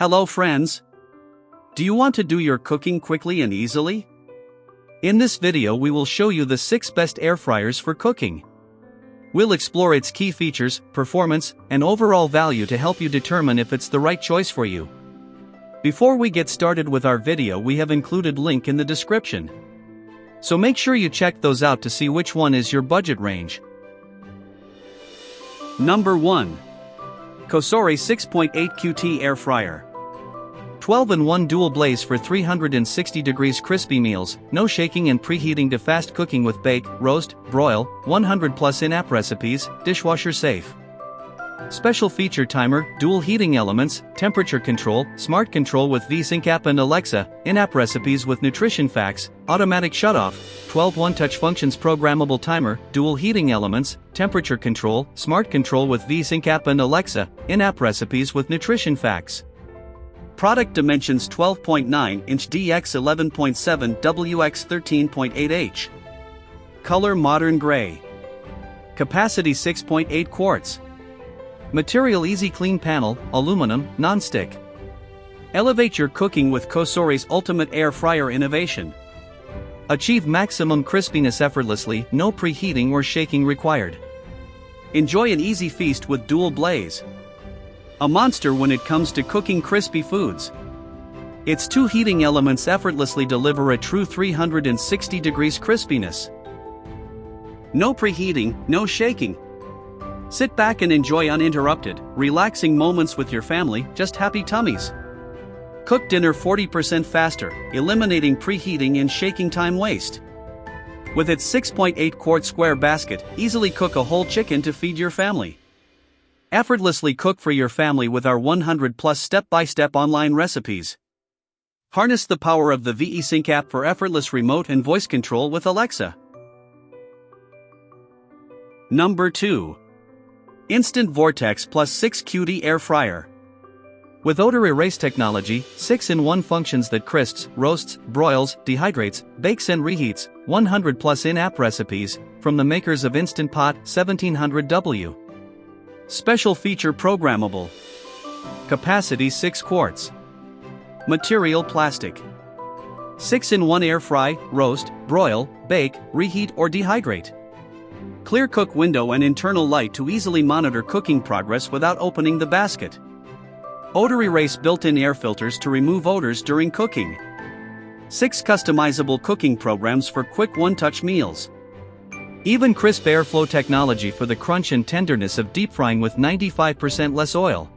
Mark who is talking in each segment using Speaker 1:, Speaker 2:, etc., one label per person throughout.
Speaker 1: Hello friends! Do you want to do your cooking quickly and easily? In this video we will show you the 6 best air fryers for cooking. We'll explore its key features, performance, and overall value to help you determine if it's the right choice for you. Before we get started with our video, we have included link in the description. So make sure you check those out to see which one is your budget range. Number 1. COSORI 6.8 QT Air Fryer. 12-in-1 dual blaze for 360 degrees crispy meals, no shaking and preheating to fast cooking with bake, roast, broil, 100+ in-app recipes, dishwasher safe. Special feature timer, dual heating elements, temperature control, smart control with VSync app and Alexa, in-app recipes with nutrition facts, automatic shutoff, 12 one-touch functions programmable timer, dual heating elements, temperature control, smart control with VSync app and Alexa, in-app recipes with nutrition facts. Product dimensions 12.9 inch dx 11.7 wx 13.8h. Color modern gray. Capacity 6.8 quarts. Material easy clean panel, aluminum, non-stick. Elevate your cooking with COSORI's ultimate air fryer innovation. Achieve maximum crispiness effortlessly, no preheating or shaking required. Enjoy an easy feast with dual blaze. A monster when it comes to cooking crispy foods. Its 2 heating elements effortlessly deliver a true 360 degrees crispiness. No preheating, no shaking. Sit back and enjoy uninterrupted, relaxing moments with your family, just happy tummies. Cook dinner 40% faster, eliminating preheating and shaking time waste. With its 6.8 quart square basket, easily cook a whole chicken to feed your family. Effortlessly cook for your family with our 100+ step-by-step online recipes. Harness the power of the VSync app for effortless remote and voice control with Alexa. Number 2. Instant Vortex Plus 6 QT Air Fryer. With odor erase technology, 6-in-1 functions that crisps, roasts, broils, dehydrates, bakes and reheats, 100+ in-app recipes, from the makers of Instant Pot 1700W. Special feature programmable. Capacity 6 quarts. Material plastic. 6-in-1 air fry, roast, broil, bake, reheat or dehydrate. Clear cook window and internal light to easily monitor cooking progress without opening the basket. Odor erase built-in air filters to remove odors during cooking. 6 customizable cooking programs for quick one-touch meals. Even crisp airflow technology for the crunch and tenderness of deep frying with 95% less oil.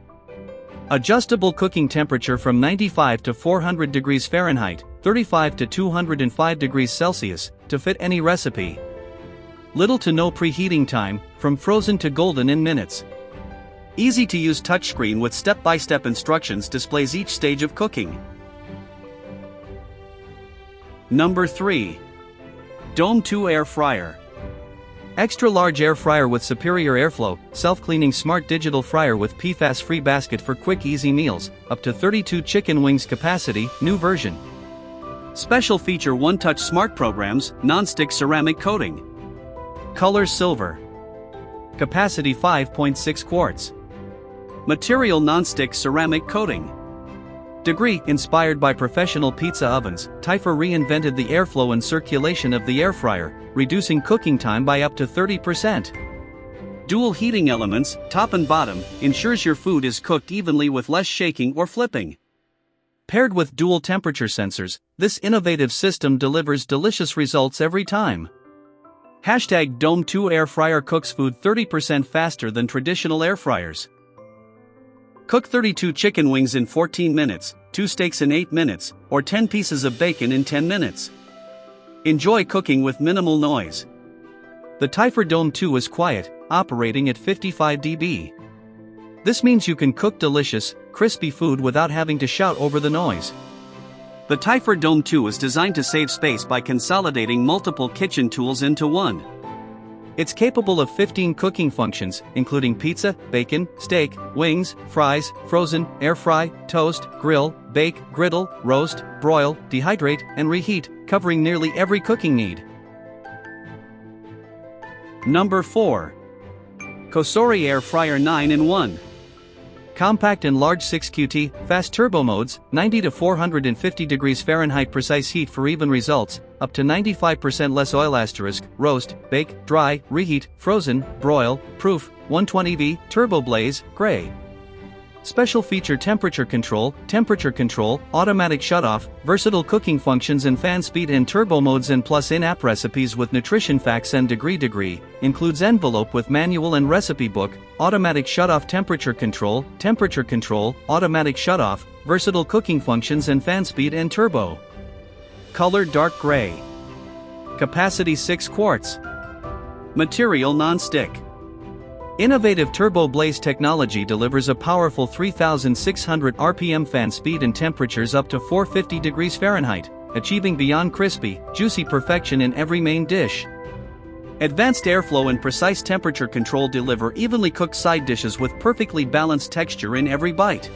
Speaker 1: Adjustable cooking temperature from 95 to 400 degrees Fahrenheit, 35 to 205 degrees Celsius, to fit any recipe. Little to no preheating time, from frozen to golden in minutes. Easy to use touchscreen with step-by-step instructions displays each stage of cooking. Number 3. Dome 2 Air Fryer. Extra large air fryer with superior airflow, self-cleaning smart digital fryer with PFAS-free basket for quick easy meals, up to 32 chicken wings capacity, new version. Special feature one-touch smart programs, non-stick ceramic coating. Color silver. Capacity 5.6 quarts. Material non-stick ceramic coating. Degree inspired by professional pizza ovens, Typher reinvented the airflow and circulation of the air fryer, reducing cooking time by up to 30%. Dual heating elements, top and bottom, ensures your food is cooked evenly with less shaking or flipping. Paired with dual temperature sensors, this innovative system delivers delicious results every time. Hashtag Dome 2 Air Fryer cooks food 30% faster than traditional air fryers. Cook 32 chicken wings in 14 minutes, 2 steaks in 8 minutes, or 10 pieces of bacon in 10 minutes. Enjoy cooking with minimal noise. The Typher Dome 2 is quiet, operating at 55 dB. This means you can cook delicious, crispy food without having to shout over the noise. The Typher Dome 2 is designed to save space by consolidating multiple kitchen tools into one. It's capable of 15 cooking functions, including pizza, bacon, steak, wings, fries, frozen, air fry, toast, grill, bake, griddle, roast, broil, dehydrate, and reheat, covering nearly every cooking need. Number 4. COSORI Air Fryer 9-in-1. Compact and large 6QT, fast turbo modes, 90 to 450 degrees Fahrenheit precise heat for even results, up to 95% less oil * roast, bake, dry, reheat, frozen, broil, proof, 120V, turbo blaze, gray. Special feature temperature control, automatic shutoff, versatile cooking functions and fan speed and turbo modes and plus in-app recipes with nutrition facts and degree, includes envelope with manual and recipe book, automatic shutoff temperature control, automatic shutoff, versatile cooking functions and fan speed and turbo. Color dark gray. Capacity 6 quarts. Material non-stick. Innovative Turbo Blaze technology delivers a powerful 3,600 RPM fan speed and temperatures up to 450 degrees Fahrenheit, achieving beyond crispy, juicy perfection in every main dish. Advanced airflow and precise temperature control deliver evenly cooked side dishes with perfectly balanced texture in every bite.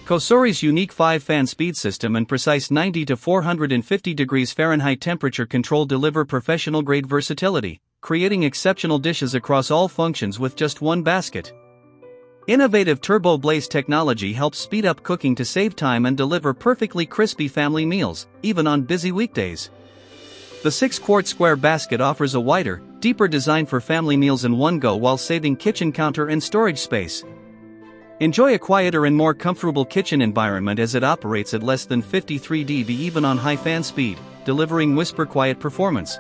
Speaker 1: COSORI's unique 5-fan speed system and precise 90 to 450 degrees Fahrenheit temperature control deliver professional-grade versatility, creating exceptional dishes across all functions with just one basket. Innovative Turbo Blaze technology helps speed up cooking to save time and deliver perfectly crispy family meals, even on busy weekdays. The 6-quart square basket offers a wider, deeper design for family meals in one go while saving kitchen counter and storage space. Enjoy a quieter and more comfortable kitchen environment as it operates at less than 53 dB even on high fan speed, delivering whisper-quiet performance.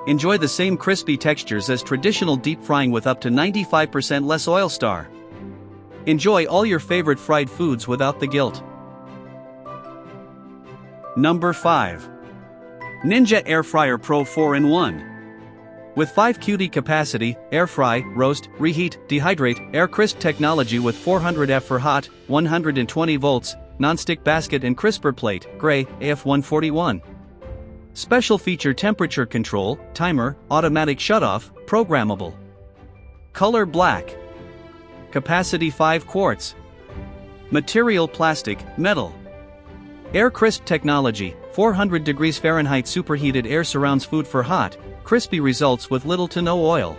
Speaker 1: Enjoy the same crispy textures as traditional deep frying with up to 95% less oil *. Enjoy all your favorite fried foods without the guilt. Number 5. Ninja Air Fryer Pro 4-in-1. With 5 QT capacity, air fry, roast, reheat, dehydrate, air crisp technology with 400F for hot, 120 volts, non-stick basket and crisper plate, gray, AF141. Special feature temperature control, timer, automatic shutoff, programmable. Color black. Capacity 5 quarts. Material plastic, metal. Air crisp technology, 400 degrees Fahrenheit superheated air surrounds food for hot, crispy results with little to no oil.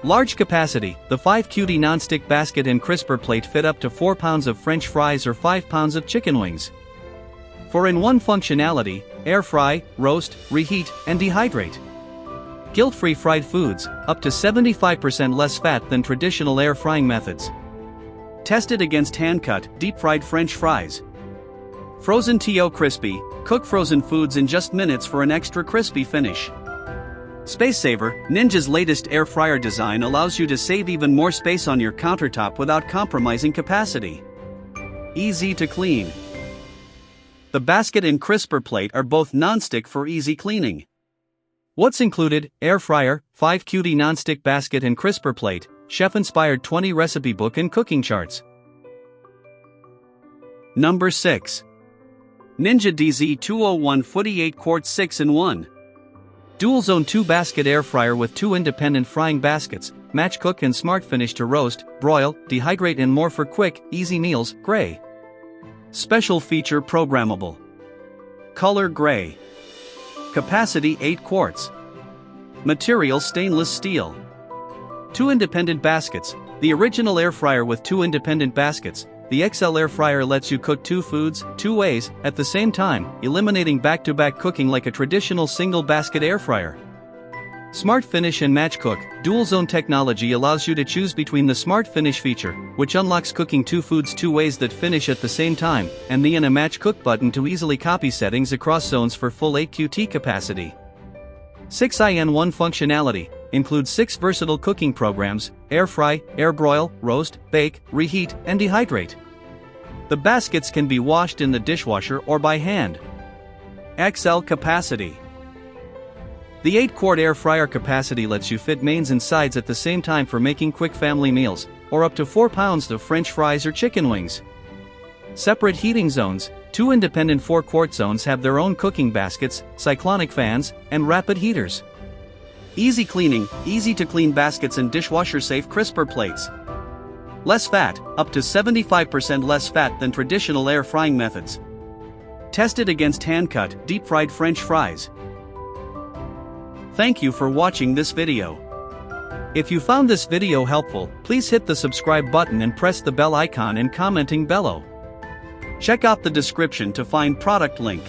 Speaker 1: Large capacity, the 5 QT non-stick basket and crisper plate fit up to 4 pounds of French fries or 5 pounds of chicken wings. 4-in-1 functionality, air fry, roast, reheat, and dehydrate. Guilt-free fried foods, up to 75% less fat than traditional air frying methods. Tested against hand-cut, deep-fried French fries. Frozen TO crispy, cook frozen foods in just minutes for an extra crispy finish. Space saver, Ninja's latest air fryer design allows you to save even more space on your countertop without compromising capacity. Easy to clean. The basket and crisper plate are both non-stick for easy cleaning. What's included? Air fryer, 5 QT non-stick basket and crisper plate, chef-inspired 20 recipe book and cooking charts. Number 6. Ninja DZ201 Foodi 8-quart 6-in-1. Dual zone 2 basket air fryer with 2 independent frying baskets, match cook and smart finish to roast, broil, dehydrate and more for quick, easy meals, gray. Special feature programmable. Color gray. Capacity 8 quarts. Material stainless steel. 2 independent baskets. The original air fryer with 2 independent baskets. The XL air fryer lets you cook 2 foods, 2 ways, at the same time, eliminating back-to-back cooking like a traditional single basket air fryer. Smart Finish and Match Cook, dual zone technology allows you to choose between the Smart Finish feature, which unlocks cooking 2 foods 2 ways that finish at the same time, and the Match Cook button to easily copy settings across zones for full 8 QT capacity. 6-in-1 functionality, includes 6 versatile cooking programs, air fry, air broil, roast, bake, reheat, and dehydrate. The baskets can be washed in the dishwasher or by hand. XL capacity. The 8-quart air fryer capacity lets you fit mains and sides at the same time for making quick family meals, or up to 4 pounds of French fries or chicken wings. Separate heating zones, 2 independent 4-quart zones have their own cooking baskets, cyclonic fans, and rapid heaters. Easy cleaning, easy to clean baskets and dishwasher-safe crisper plates. Less fat, up to 75% less fat than traditional air frying methods. Tested against hand-cut, deep-fried French fries. Thank you for watching this video. If you found this video helpful, please hit the subscribe button and press the bell icon and commenting below. Check out the description to find product link.